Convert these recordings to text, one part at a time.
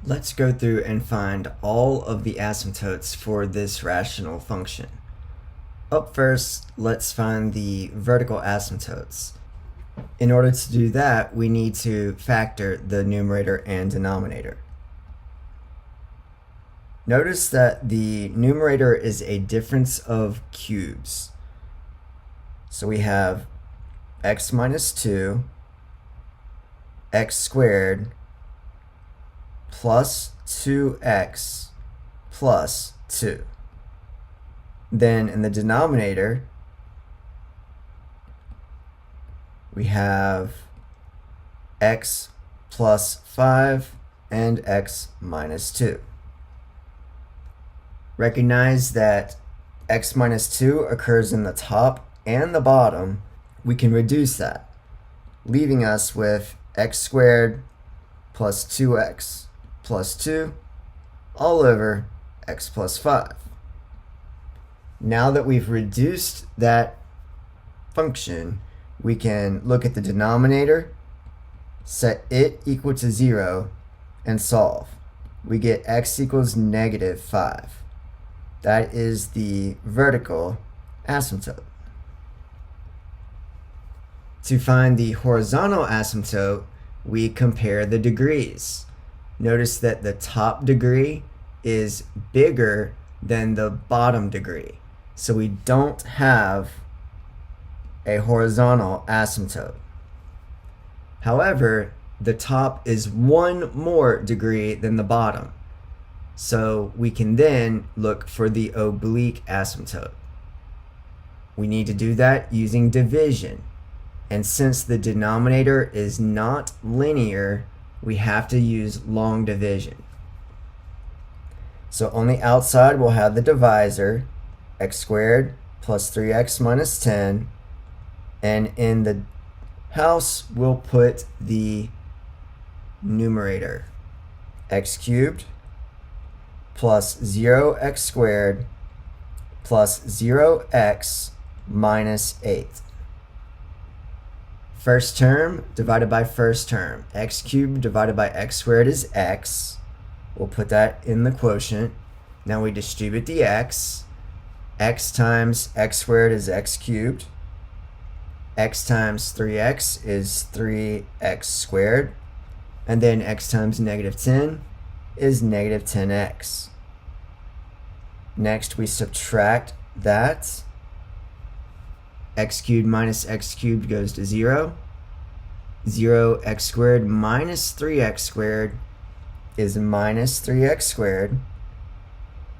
Let's go through and find all of the asymptotes for this rational function. Up first, let's find the vertical asymptotes. In order to do that, we need to factor the numerator and denominator. Notice that the numerator is a difference of cubes. So we have x minus 2, x squared, plus 2x plus 2. Then in the denominator, we have x plus 5 and x minus 2. Recognize that x minus 2 occurs in the top and the bottom. We can reduce that, leaving us with x squared plus 2x plus 2 all over x plus 5. Now that we've reduced that function, we can look at the denominator, set it equal to 0, and solve. We get x equals negative 5. That is the vertical asymptote. To find the horizontal asymptote, we compare the degrees. Notice that the top degree is bigger than the bottom degree. So we don't have a horizontal asymptote. However, the top is one more degree than the bottom. So we can then look for the oblique asymptote. We need to do that using division. And since the denominator is not linear, we have to use long division. So on the outside, we'll have the divisor, x squared plus 3x minus 10. And in the house, we'll put the numerator, x cubed plus 0x squared plus 0x minus 8. First term divided by first term. X cubed divided by x squared is x. We'll put that in the quotient. Now we distribute the x. X times x squared is x cubed. X times 3x is 3x squared. And then x times negative 10 is negative 10x. Next we subtract that. X cubed minus x cubed goes to 0. 0x squared minus 3x squared is minus 3x squared.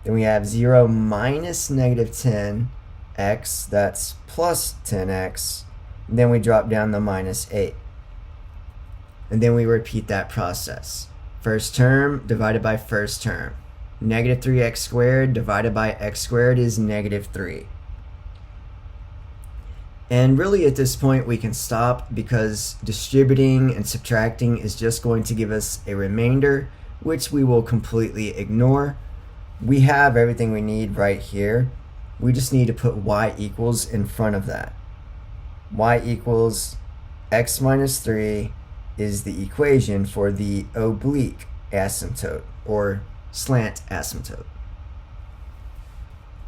Then we have 0 minus negative 10x, that's plus 10x. And then we drop down the minus 8. And then we repeat that process. First term divided by first term. Negative 3x squared divided by x squared is negative 3. And really at this point we can stop because distributing and subtracting is just going to give us a remainder, which we will completely ignore. We have everything we need right here. We just need to put y equals in front of that. Y equals x minus 3 is the equation for the oblique asymptote or slant asymptote.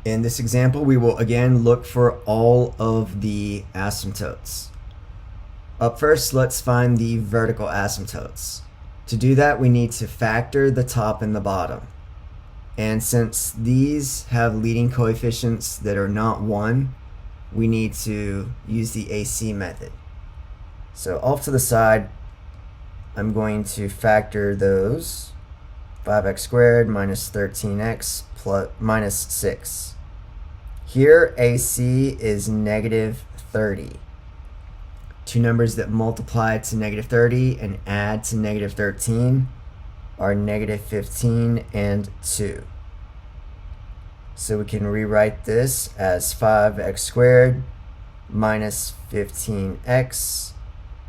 In this example, we will again look for all of the asymptotes. Up first, let's find the vertical asymptotes. To do that, we need to factor the top and the bottom. And since these have leading coefficients that are not 1, we need to use the AC method. So off to the side, I'm going to factor those. 5x squared minus 13x plus minus 6. Here, AC is negative 30. Two numbers that multiply to negative 30 and add to negative 13 are negative 15 and 2. So we can rewrite this as 5x squared minus 15x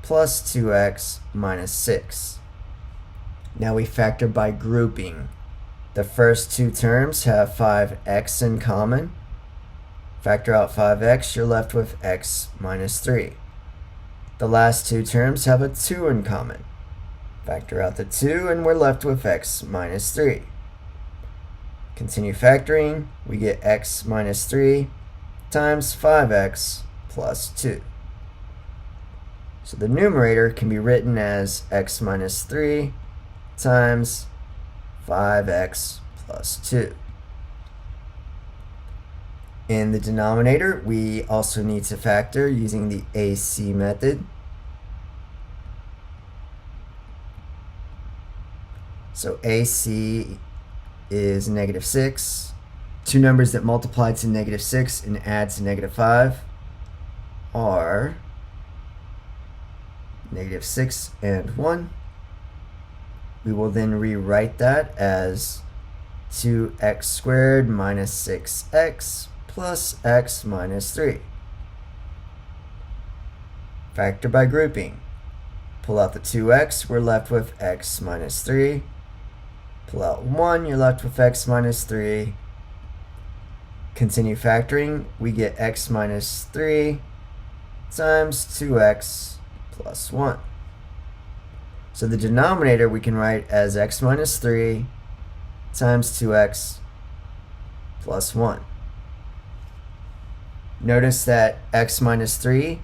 plus 2x minus 6. Now we factor by grouping. The first two terms have 5x in common. Factor out 5x, you're left with x minus 3. The last two terms have a 2 in common. Factor out the 2 and we're left with x minus 3. Continue factoring, we get x minus 3 times 5x plus 2. So the numerator can be written as x minus 3 times 5x plus 2. In the denominator, we also need to factor using the AC method. So AC is negative 6. Two numbers that multiply to negative 6 and add to negative 5 are negative 6 and 1. We will then rewrite that as 2x squared minus 6x plus x minus 3. Factor by grouping. Pull out the 2x, we're left with x minus 3. Pull out 1, you're left with x minus 3. Continue factoring, we get x minus 3 times 2x plus 1. So the denominator we can write as x minus 3 times 2x plus 1. Notice that x minus 3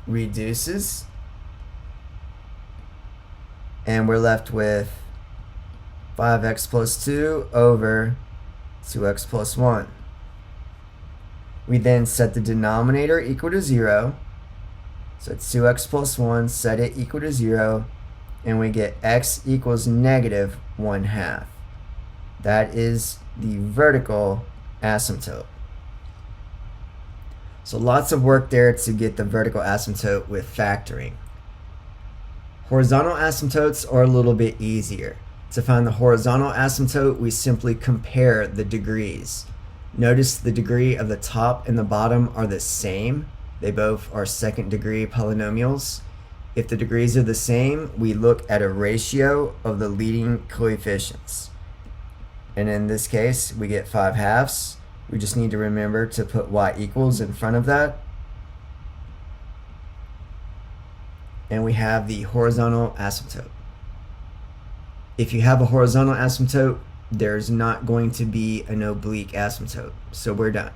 reduces, and we're left with 5x plus 2 over 2x plus 1. We then set the denominator equal to 0. So it's 2x plus 1, set it equal to 0, and we get x equals negative 1/2. That is the vertical asymptote. So lots of work there to get the vertical asymptote with factoring. Horizontal asymptotes are a little bit easier. To find the horizontal asymptote, we simply compare the degrees. Notice the degree of the top and the bottom are the same. They both are second degree polynomials. If the degrees are the same, we look at a ratio of the leading coefficients. And in this case, we get 5/2. We just need to remember to put y equals in front of that. And we have the horizontal asymptote. If you have a horizontal asymptote, there's not going to be an oblique asymptote. So we're done.